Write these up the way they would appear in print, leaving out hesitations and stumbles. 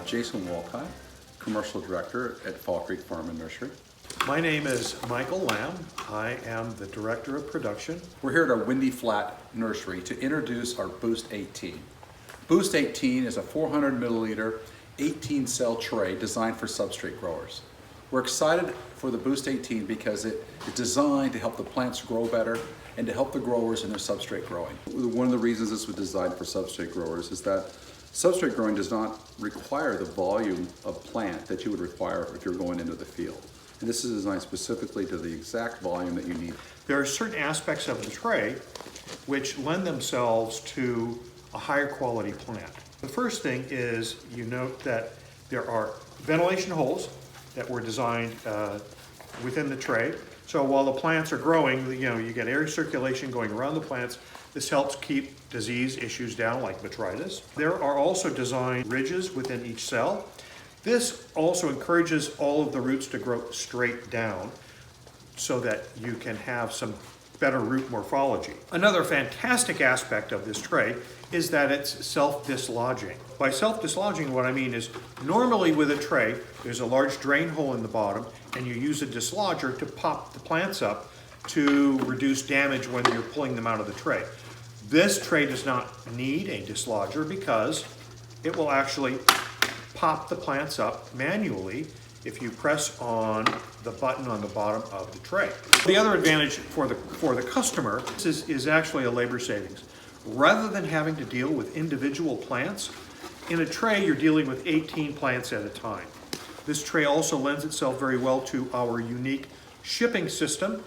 Jason Walcott, Commercial Director at Fall Creek Farm and Nursery. My name is Michael Lamb. I am the Director of Production. We're here at our Windy Flat Nursery to introduce our Boost-18. Boost-18 is a 400 milliliter 18 cell tray designed for substrate growers. We're excited for the Boost-18 because it is designed to help the plants grow better and to help the growers in their substrate growing. One of the reasons this was designed for substrate growers is that substrate growing does not require the volume of plant that you would require if you're going into the field. And this is designed specifically to the exact volume that you need. There are certain aspects of the tray which lend themselves to a higher quality plant. The first thing is you note that there are ventilation holes that were designed within the tray. So while the plants are growing, you get air circulation going around the plants. This helps keep disease issues down like botrytis. There are also designed ridges within each cell. This also encourages all of the roots to grow straight down so that you can have some better root morphology. Another fantastic aspect of this tray is that it's self-dislodging. By self-dislodging, what I mean is normally with a tray, there's a large drain hole in the bottom and you use a dislodger to pop the plants up to reduce damage when you're pulling them out of the tray. This tray does not need a dislodger because it will actually pop the plants up manually if you press on the button on the bottom of the tray. The other advantage for the customer is actually a labor savings. Rather than having to deal with individual plants, in a tray you're dealing with 18 plants at a time. This tray also lends itself very well to our unique shipping system,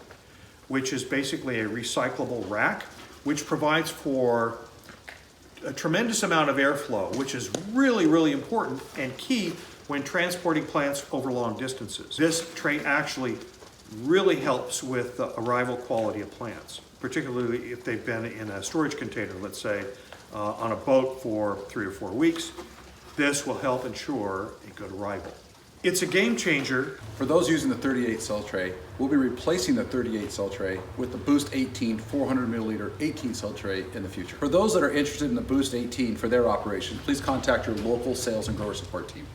which is basically a recyclable rack, which provides for a tremendous amount of airflow, which is really, really important and key when transporting plants over long distances. This tray actually really helps with the arrival quality of plants, particularly if they've been in a storage container, let's say, on a boat for 3 or 4 weeks. This will help ensure a good arrival. It's a game changer. For those using the 38 cell tray, we'll be replacing the 38 cell tray with the Boost-18 400 milliliter 18 cell tray in the future. For those that are interested in the Boost-18 for their operation, please contact your local sales and grower support team.